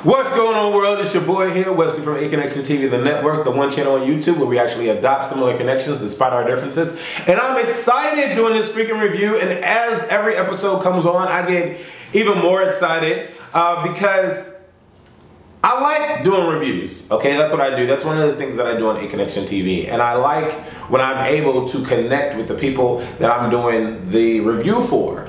What's going on, world? It's your boy here, Wesley from Aconnectiontv, the network, the one channel on YouTube where we actually adopt similar connections despite our differences. And I'm excited doing this freaking review, and as every episode comes on, I get even more excited because I like doing reviews, okay? That's what I do. That's one of the things that I do on Aconnectiontv. And I like when I'm able to connect with the people that I'm doing the review for.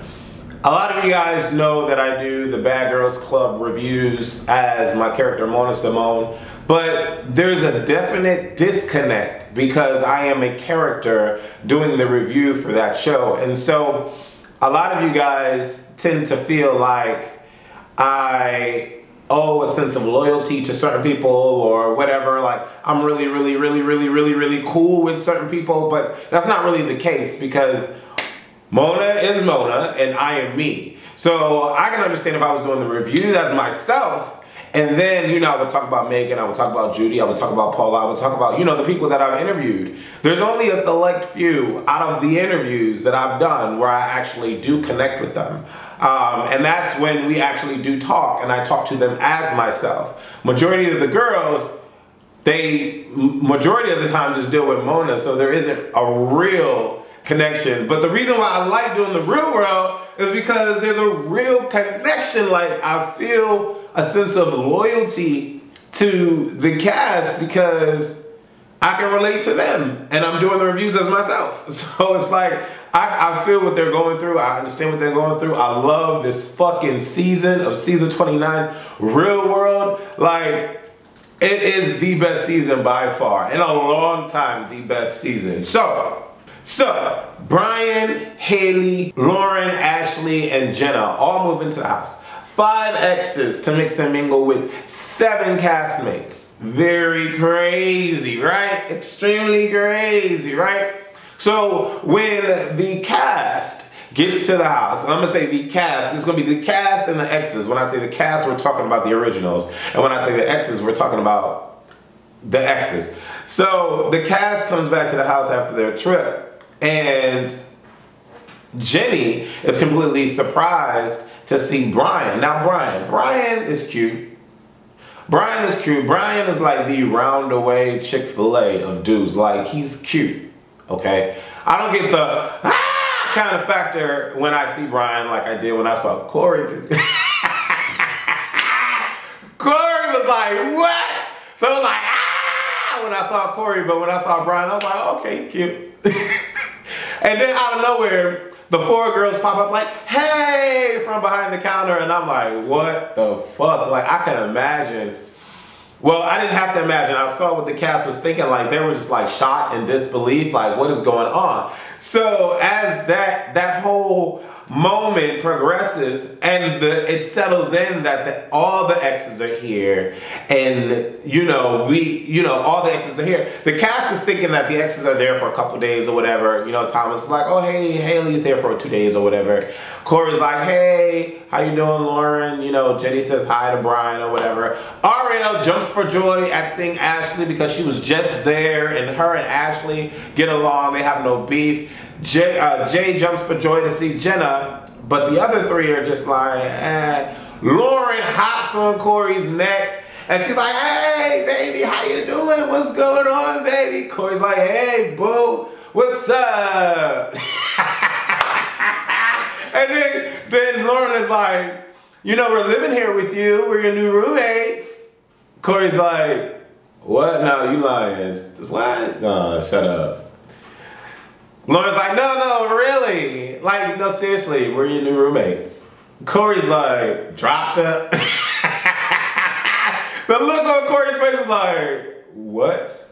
A lot of you guys know that I do the Bad Girls Club reviews as my character Mona Simone, but there's a definite disconnect because I am a character doing the review for that show. And so a lot of you guys tend to feel like I owe a sense of loyalty to certain people or whatever, like I'm really cool with certain people, but that's not really the case because Mona is Mona and I am me. So I can understand if I was doing the reviews as myself, and then, you know, I would talk about Megan, I would talk about Judy, I would talk about Paula, I would talk about, you know, the people that I've interviewed. There's only a select few out of the interviews that I've done where I actually do connect with them. And that's when we actually do talk, and I talk to them as myself. Majority of the girls, majority of the time just deal with Mona, so there isn't a real connection. But the reason why I like doing the real world is because there's a real connection. Like, I feel a sense of loyalty to the cast because I can relate to them and I'm doing the reviews as myself. So it's like, I feel what they're going through. I understand what they're going through. I love this fucking season of season 29's Real World. Like, it is the best season by far. In a long time, the best season. So, Brian, Haley, Lauren, Ashley, and Jenna all move into the house. 5 exes to mix and mingle with 7 castmates. Very crazy, right? Extremely crazy, right? So, when the cast gets to the house, and I'm gonna say the cast, this is gonna be the cast and the exes. When I say the cast, we're talking about the originals. And when I say the exes, we're talking about the exes. So, the cast comes back to the house after their trip. And Jenny is completely surprised to see Brian. Now Brian is cute. Brian is cute. Brian is like the roundaway Chick-fil-A of dudes. Like, he's cute, okay? I don't get the kind of factor when I see Brian like I did when I saw Corey. Corey was like, what? So I was like, when I saw Corey, but when I saw Brian, I was like, okay, cute. And then out of nowhere, the 4 girls pop up like, hey, from behind the counter. And I'm like, what the fuck? Like, I can imagine. Well, I didn't have to imagine. I saw what the cast was thinking. Like, they were just like shocked in disbelief. Like, what is going on? So as that whole moment progresses and it settles in that all the exes are here, and all the exes are here. The cast is thinking that the exes are there for a couple days or whatever. You know, Thomas is like, oh hey, Haley's here for 2 days or whatever. Corey's like, hey, how you doing, Lauren? You know, Jenny says hi to Brian or whatever. Ariel jumps for joy at seeing Ashley because she was just there, and her and Ashley get along. They have no beef. Jay jumps for joy to see Jenna, but the other 3 are just like, eh. Lauren hops on Corey's neck, and she's like, hey, baby, how you doing? What's going on, baby? Corey's like, hey, boo, what's up? And then Lauren is like, you know, we're living here with you. We're your new roommates. Corey's like, what? No, you lying. What? No, shut up. Lauren's like, no, really? Like, no, seriously, we're your new roommates. Corey's like, dropped it. The look on Corey's face is like, what?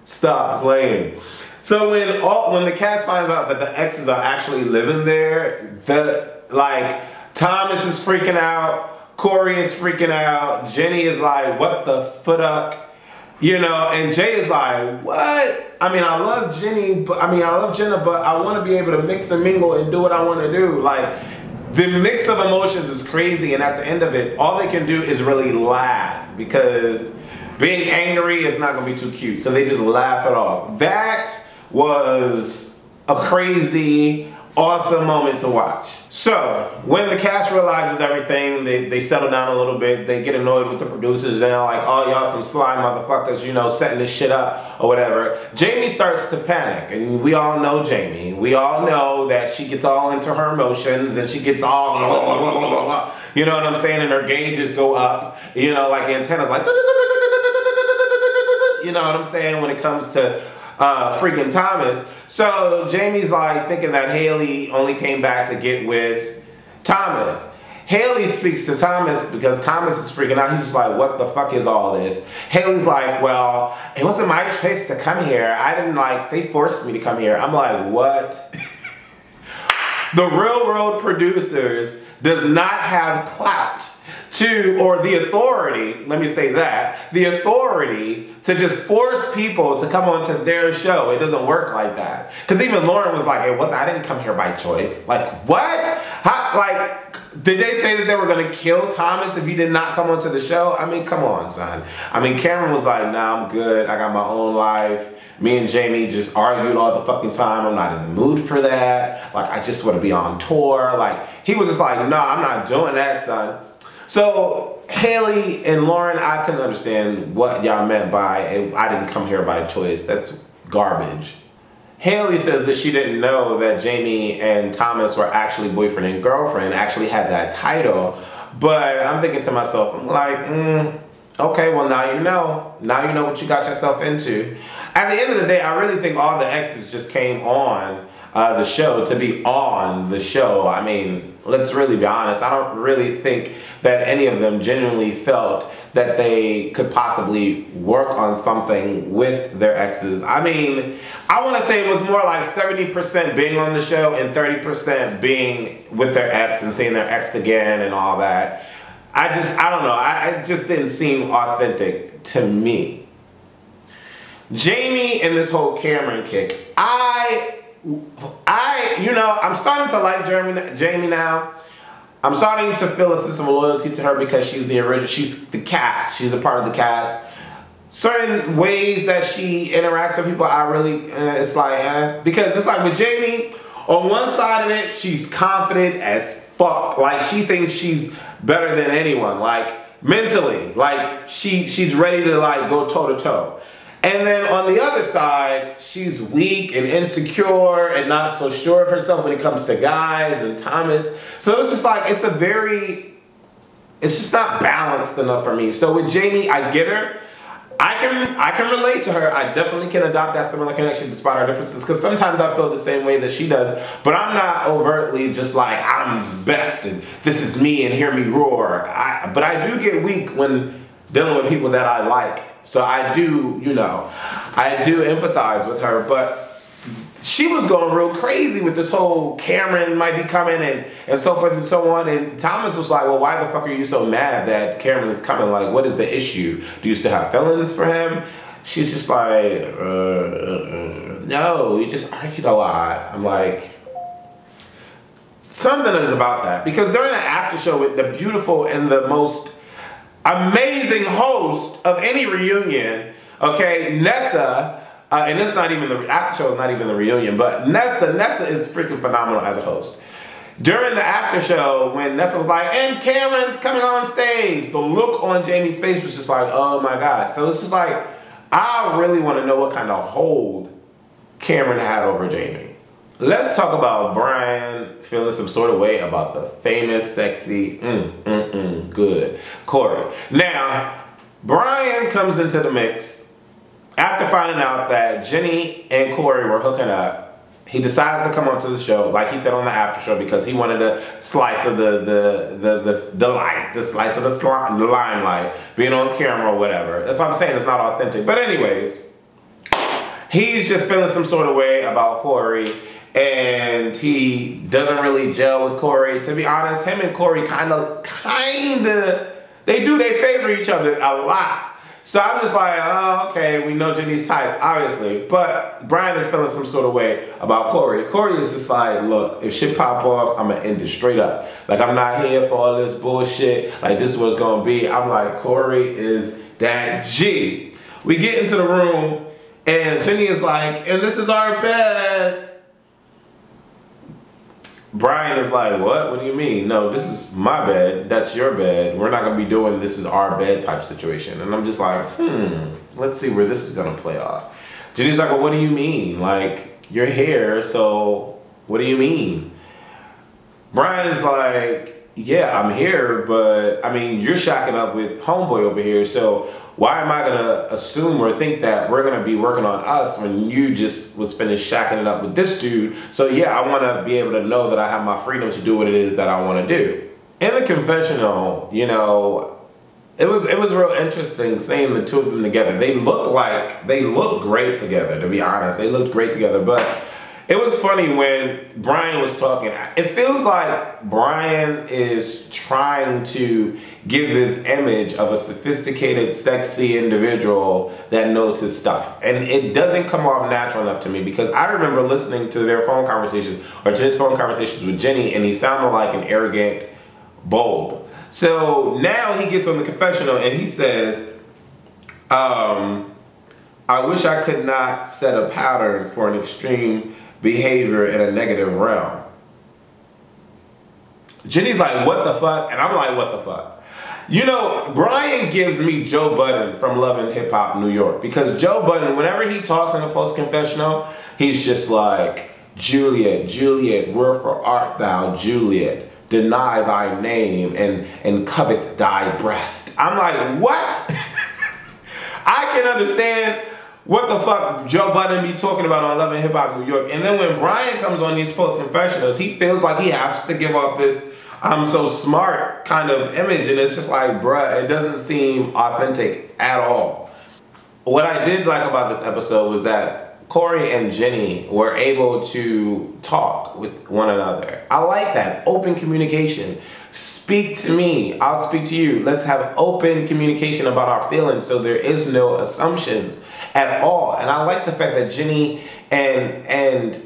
Stop playing. So when the cast finds out that the exes are actually living there, Thomas is freaking out, Corey is freaking out, Jenny is like, what the fuck? You know, and Jay is like, what? I mean, I love Jenny, but I love Jenna, but I want to be able to mix and mingle and do what I want to do. Like, the mix of emotions is crazy, and at the end of it, all they can do is really laugh because being angry is not going to be too cute. So they just laugh it off. That was a crazy, awesome moment to watch. So, when the cast realizes everything, they settle down a little bit, they get annoyed with the producers, and they're like, oh, y'all some slime motherfuckers, you know, setting this shit up, or whatever. Jamie starts to panic, and we all know Jamie. We all know that she gets all into her emotions, and she gets all, you know what I'm saying, and her gauges go up, you know, like antennas, like, you know what I'm saying, when it comes to freaking Thomas. So Jamie's like thinking that Haley only came back to get with Thomas. Haley speaks to Thomas because Thomas is freaking out. He's just like, what the fuck is all this? Haley's like, well, it wasn't my choice to come here. I didn't like, they forced me to come here. I'm like, what? The real world producers does not have clout to, or the authority, let me say that, the authority to just force people to come onto their show. It doesn't work like that. Because even Lauren was like, I didn't come here by choice. Like, what? How, like, did they say that they were going to kill Thomas if he did not come onto the show? I mean, come on, son. I mean, Cameron was like, nah, I'm good. I got my own life. Me and Jamie just argued all the fucking time. I'm not in the mood for that. Like, I just want to be on tour. Like, he was just like, no, I'm not doing that, son. So Haley and Lauren, I can understand what y'all meant by I didn't come here by choice. That's garbage. Haley says that she didn't know that Jamie and Thomas were actually boyfriend and girlfriend, actually had that title. But I'm thinking to myself, I'm like, okay, well now you know. Now you know what you got yourself into. At the end of the day, I really think all the exes just came on the show to be on the show. I mean, let's really be honest. I don't really think that any of them genuinely felt that they could possibly work on something with their exes. I mean, I want to say it was more like 70% being on the show and 30% being with their ex and seeing their ex again and all that. I don't know. It just didn't seem authentic to me. Jamie and this whole Cameron kick, you know, I'm starting to like Jamie now. I'm starting to feel a sense of loyalty to her because she's the original, she's the cast, she's a part of the cast. Certain ways that she interacts with people, I really, it's like, because it's like with Jamie, on one side of it, she's confident as fuck. Like, she thinks she's better than anyone, like, mentally. Like, she's ready to, like, go toe-to-toe. And then on the other side, she's weak and insecure and not so sure of herself when it comes to guys and Thomas. So it's just like, it's just not balanced enough for me. So with Jamie, I get her. I can relate to her. I definitely can adopt that similar connection despite our differences, because sometimes I feel the same way that she does, but I'm not overtly just like, I'm best and this is me and hear me roar. But I do get weak when dealing with people that I like. So I do, you know, I do empathize with her, but she was going real crazy with this whole Cameron might be coming and so forth and so on. And Thomas was like, well, why the fuck are you so mad that Cameron is coming? Like, what is the issue? Do you still have feelings for him? She's just like, no, we just argued a lot. I'm like, something is about that. Because during the after show with the beautiful and the most amazing host of any reunion, okay, Nessa, and it's not even the after show is not even the reunion, but Nessa is freaking phenomenal as a host. During the after show, when Nessa was like, and Cameron's coming on stage, the look on Jamie's face was just like, oh my God. So it's just like, I really want to know what kind of hold Cameron had over Jamie. Let's talk about Brian feeling some sort of way about the famous, sexy, good Corey. Now, Brian comes into the mix after finding out that Jenny and Corey were hooking up. He decides to come onto the show, like he said on the after show, because he wanted a slice of the light, the slice of the limelight, being on camera or whatever. That's why I'm saying it's not authentic. But anyways, he's just feeling some sort of way about Corey. And he doesn't really gel with Corey. To be honest, him and Corey kinda, they favor each other a lot. So I'm just like, oh, okay, we know Jenny's type, obviously. But Brian is feeling some sort of way about Corey. Corey is just like, look, if shit pop off, I'm gonna end it straight up. Like, I'm not here for all this bullshit. Like, this is what's gonna be. I'm like, Corey is that G. We get into the room, and Jenny is like, and this is our bed. Brian is like, what? What do you mean? No, this is my bed. That's your bed. We're not going to be doing this is our bed type situation. And I'm just like, let's see where this is going to play off. Jenny's like, well, what do you mean? Like, you're here, so what do you mean? Brian's like, yeah, I'm here, but I mean, you're shacking up with homeboy over here, so why am I gonna assume or think that we're gonna be working on us when you just was finished shacking it up with this dude? So yeah, I wanna be able to know that I have my freedom to do what it is that I wanna do. In the confessional, you know, it was real interesting seeing the two of them together. They look great together, to be honest. They looked great together, but it was funny when Brian was talking. It feels like Brian is trying to give this image of a sophisticated, sexy individual that knows his stuff. And it doesn't come off natural enough to me, because I remember listening to their phone conversations, or to his phone conversations with Jenny, and he sounded like an arrogant bulb. So now he gets on the confessional and he says, I wish I could not set a pattern for an extreme behavior in a negative realm. Jenny's like, what the fuck? And I'm like, what the fuck? You know, Brian gives me Joe Budden from Love and Hip Hop New York, because Joe Budden, whenever he talks in a post-confessional, he's just like, Juliet, Juliet, wherefore art thou, Juliet? Deny thy name and covet thy breast. I'm like, what? I can understand what the fuck Joe Budden be talking about on Love and Hip Hop New York. And then when Brian comes on these post-confessionals, he feels like he has to give off this I'm so smart kind of image. And it's just like, bruh, it doesn't seem authentic at all. What I did like about this episode was that Corey and Jenny were able to talk with one another. I like that. Open communication. Speak to me, I'll speak to you. Let's have open communication about our feelings, so there is no assumptions at all. And I like the fact that Jenny and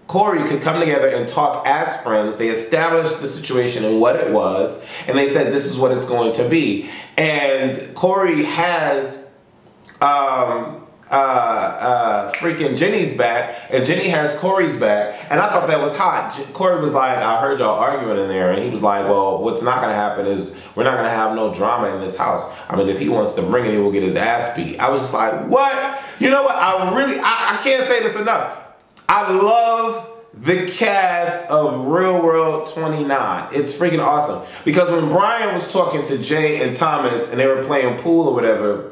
Corey could come together and talk as friends. They established the situation and what it was, and they said this is what it's going to be. And Corey has freaking Jenny's back, and Jenny has Corey's back, and I thought that was hot. Corey was like, I heard y'all arguing in there, and he was like, well, what's not gonna happen is we're not gonna have no drama in this house. I mean, if he wants to bring it, he will get his ass beat. I was just like, what? You know what? I can't say this enough. I love the cast of Real World 29. It's freaking awesome, because when Brian was talking to Jay and Thomas and they were playing pool or whatever,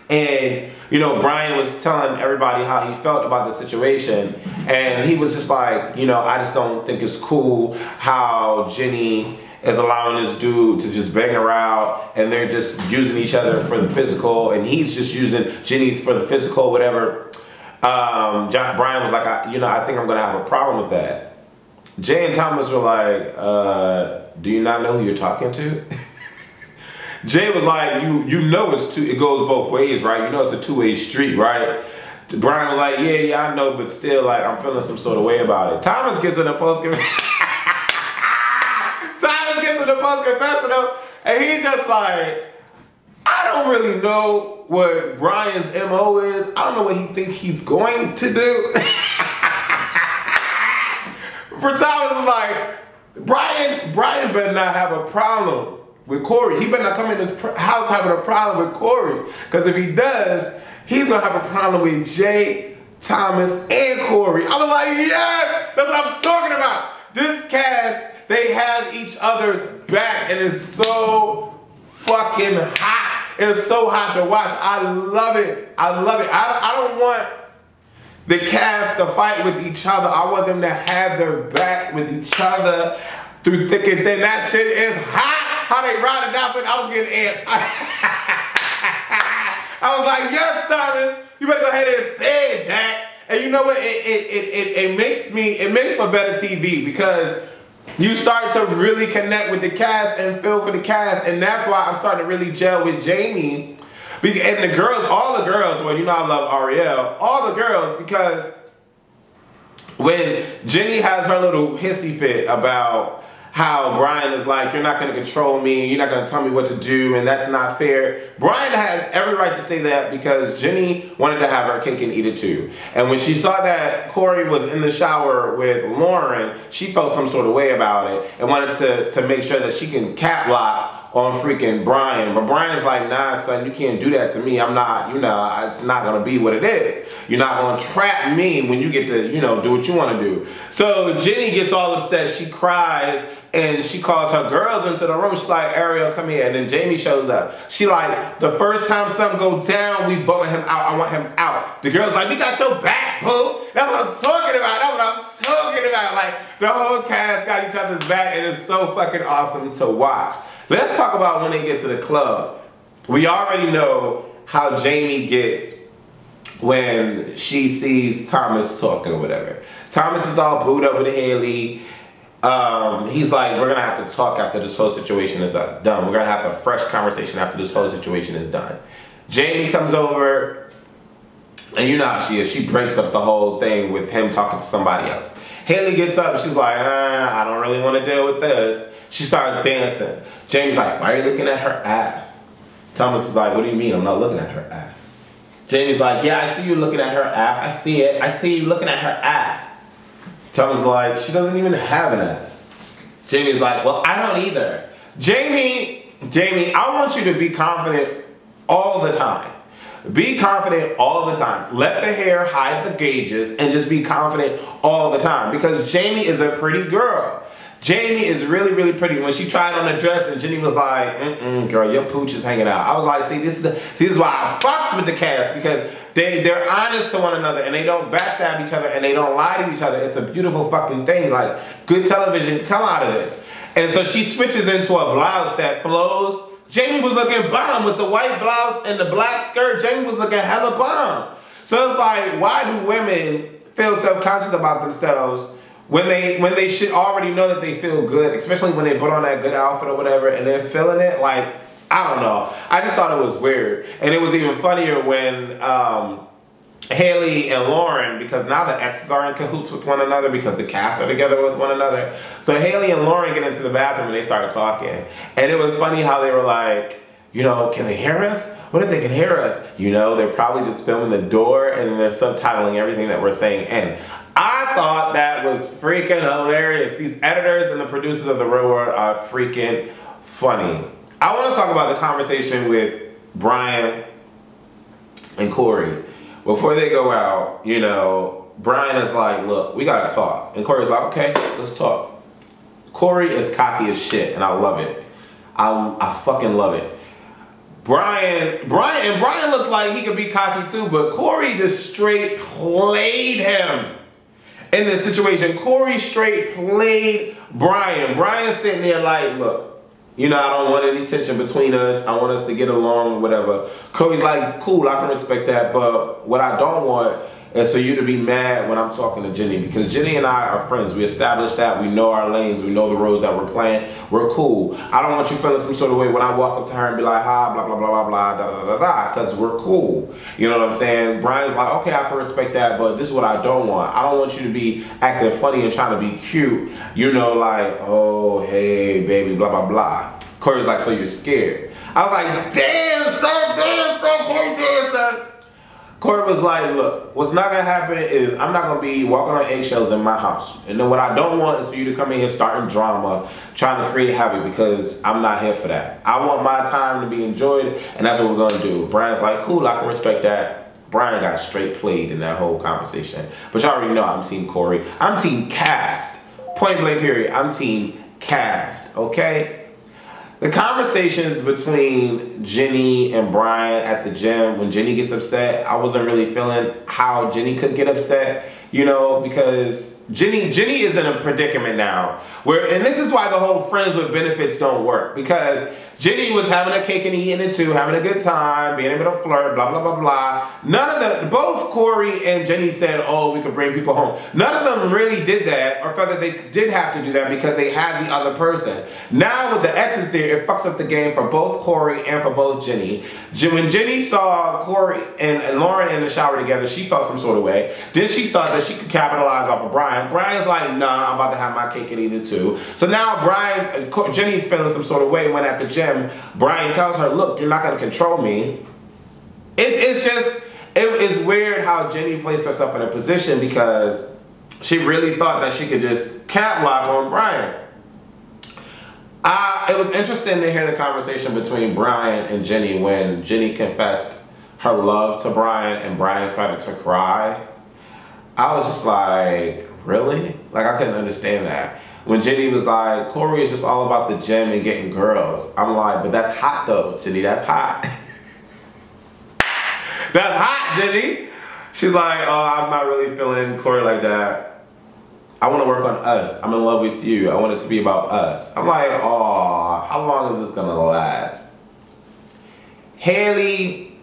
and you know, Brian was telling everybody how he felt about the situation, and he was just like, you know, I just don't think it's cool how Jenny is allowing this dude to just bang her out, and they're just using each other for the physical, and he's just using Jenny's for the physical, whatever. Brian was like, I think I'm gonna have a problem with that. Jay and Thomas were like, do you not know who you're talking to? Jay was like, you know it goes both ways, right? You know it's a two-way street, right? Brian was like, yeah, I know, but still, like, I'm feeling some sort of way about it. Thomas gets in the post-confessional, and he's just like, I don't really know what Brian's MO is. I don't know what he thinks he's going to do. For Thomas is like, Brian better not have a problem with Corey. He better not come in this house having a problem with Corey. Because if he does, he's going to have a problem with Jay, Thomas, and Corey. I was like, yes, that's what I'm talking about. This cast, they have each other's back, and it's so fucking hot. It's so hot to watch. I love it. I love it. I don't want the cast to fight with each other. I want them to have their back with each other through thick and thin. That shit is hot. How they ride it out, but I was getting amped. I was like, yes, Thomas, you better go ahead and say that. And you know what? It makes for better TV, because you start to really connect with the cast and feel for the cast, and that's why I'm starting to really gel with Jamie. And the girls, all the girls, well, you know I love Ariel, all the girls, because when Jenny has her little hissy fit about how Brian is like, you're not going to control me, you're not going to tell me what to do, and that's not fair. Brian had every right to say that because Jenny wanted to have her cake and eat it too. And when she saw that Corey was in the shower with Lauren, she felt some sort of way about it and wanted to make sure that she can catlock on freaking Brian. But Brian's like, nah, son, you can't do that to me. I'm not, it's not going to be what it is. You're not going to trap me when you get to, do what you want to do. So Jenny gets all upset. She cries and she calls her girls into the room. She's like, Ariel, come here. And then Jamie shows up. She like, the first time something goes down, we voting him out. I want him out. The girl's like, we got your back, boo. That's what I'm talking about. That's what I'm talking about. Like, the whole cast got each other's back, and it's so fucking awesome to watch. Let's talk about when they get to the club. We already know how Jamie gets when she sees Thomas talking or whatever. Thomas is all booed up with Haley. He's like, we're gonna have to talk after this whole situation is done. We're gonna have a fresh conversation after this whole situation is done. Jamie comes over, and you know how she is. She breaks up the whole thing with him talking to somebody else. Haley gets up, and she's like, I don't really want to deal with this. She starts dancing. Jamie's like, why are you looking at her ass? Thomas is like, what do you mean I'm not looking at her ass? Jamie's like, yeah, I see you looking at her ass. I see it. I see you looking at her ass. Thomas is like, she doesn't even have an ass. Jamie's like, well, I don't either. Jamie, I want you to be confident all the time. Be confident all the time. Let the hair hide the gauges and just be confident all the time, because Jamie is a pretty girl. Jamie is really, really pretty. When she tried on the dress and Jenny was like, girl, your pooch is hanging out. I was like, see, this is why I fucks with the cast, because they're honest to one another and they don't backstab each other and they don't lie to each other. It's a beautiful fucking thing. Like, good television come out of this. And so she switches into a blouse that flows. Jamie was looking bomb with the white blouse and the black skirt. Jamie was looking hella bomb. So it's like, why do women feel self-conscious about themselves when they should already know that they feel good, especially when they put on that good outfit or whatever and they're feeling it? Like, I don't know. I just thought it was weird. And it was even funnier when Haley and Lauren, because now the exes are in cahoots with one another because the cast are together with one another. So Haley and Lauren get into the bathroom and they start talking. And it was funny how they were like, can they hear us? What if they can hear us? They're probably just filming the door and they're subtitling everything that we're saying in. I thought that was freaking hilarious. These editors and the producers of The Real World are freaking funny. I want to talk about the conversation with Brian and Corey. Before they go out, Brian is like, look, we gotta talk. And Corey's like, okay, let's talk. Corey is cocky as shit, and I love it. I fucking love it. Brian looks like he could be cocky too, but Corey just straight played him in this situation. Corey straight played Brian. Brian's sitting there like, look, I don't want any tension between us. I want us to get along, whatever. Corey's like, cool, I can respect that, but what I don't want is for you to be mad when I'm talking to Jenny, because Jenny and I are friends. We established that. We know our lanes. We know the roles that we're playing. We're cool. I don't want you feeling some sort of way when I walk up to her and be like, ha, blah, blah, blah, blah, blah, da, da, da, da, because we're cool. You know what I'm saying? Brian's like, okay, I can respect that, but this is what I don't want. I don't want you to be acting funny and trying to be cute, like, oh, hey, baby, blah, blah, blah. Corey's like, so you're scared. I was like, damn, son, Corey, damn, son. Corey was like, look, what's not gonna happen is I'm not gonna be walking on eggshells in my house. And then what I don't want is for you to come in here starting drama, trying to create havoc, because I'm not here for that. I want my time to be enjoyed, and that's what we're gonna do. Brian's like, cool, I can respect that. Brian got straight played in that whole conversation. But y'all already know I'm team Corey. I'm team cast. Point blank period, I'm team cast, okay? The conversations between Jenny and Brian at the gym, when Jenny gets upset, I wasn't really feeling how Jenny could get upset, because Jenny is in a predicament now. And this is why the whole friends with benefits don't work, because Jenny was having a cake and eating it too, having a good time, being able to flirt, blah, blah, blah, blah. None of them, both Corey and Jenny said, oh, we could bring people home. None of them really did that or felt that they did have to do that because they had the other person. Now with the exes there, it fucks up the game for both Corey and for both Jenny. When Jenny saw Corey and Lauren in the shower together, she felt some sort of way. Then she thought that she could capitalize off of Brian. Brian's like, nah, I'm about to have my cake and eat it too. So now Jenny's feeling some sort of way when at the gym, Brian tells her, look, you're not going to control me. It's weird how Jenny placed herself in a position because she really thought that she could just catwalk on Brian. It was interesting to hear the conversation between Brian and Jenny when Jenny confessed her love to Brian and Brian started to cry. I was just like, really? Like, I couldn't understand that. When Jenny was like, Corey is just all about the gym and getting girls. I'm like, but that's hot though, Jenny, that's hot. That's hot, Jenny. She's like, oh, I'm not really feeling Corey like that. I want to work on us. I'm in love with you. I want it to be about us. I'm like, oh, how long is this gonna last? Haley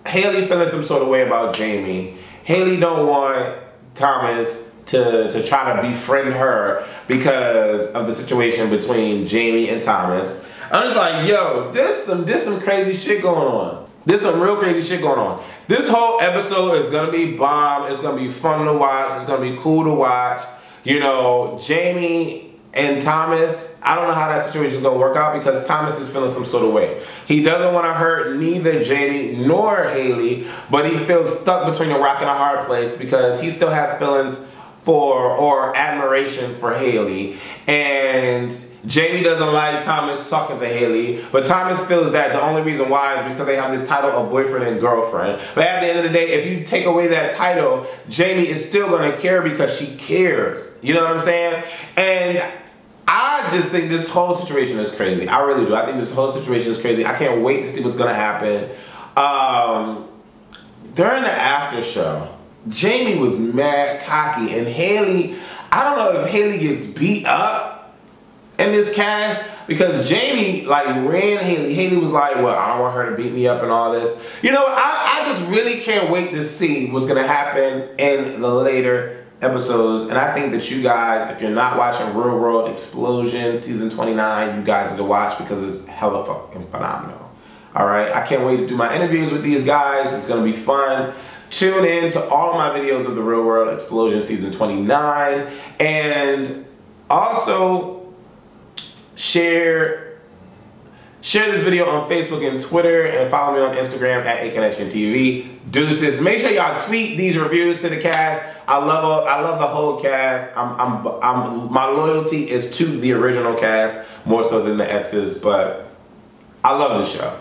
feeling some sort of way about Jamie. Haley don't want Thomas to try to befriend her because of the situation between Jamie and Thomas. I'm just like, yo, there's some crazy shit going on. There's some real crazy shit going on. This whole episode is gonna be bomb. It's gonna be fun to watch. It's gonna be cool to watch. You know, Jamie and Thomas, I don't know how that situation is gonna work out because Thomas is feeling some sort of way. He doesn't want to hurt neither Jamie nor Haley, but he feels stuck between a rock and a hard place because he still has feelings for or admiration for Haley, and Jamie doesn't like Thomas talking to Haley, but Thomas feels that the only reason why is because they have this title of boyfriend and girlfriend. But at the end of the day, if you take away that title, Jamie is still gonna care because she cares. You know what I'm saying? And I just think this whole situation is crazy. I really do. I think this whole situation is crazy. I can't wait to see what's gonna happen. During the after show, Jamie was mad cocky, and Haley, I don't know if Haley gets beat up in this cast because Jamie like ran Haley. Haley was like, well, I don't want her to beat me up and all this. You know, I just really can't wait to see what's gonna happen in the later episodes. And I think that you guys, if you're not watching Real World Explosion season 29, you guys need to watch because it's hella fucking phenomenal. All right, I can't wait to do my interviews with these guys. It's gonna be fun. Tune in to all of my videos of the Real World Explosion season 29, and also share this video on Facebook and Twitter, and follow me on Instagram at Aconnectiontv. Deuces. Make sure y'all tweet these reviews to the cast. I love the whole cast. My loyalty is to the original cast more so than the exes, but I love the show.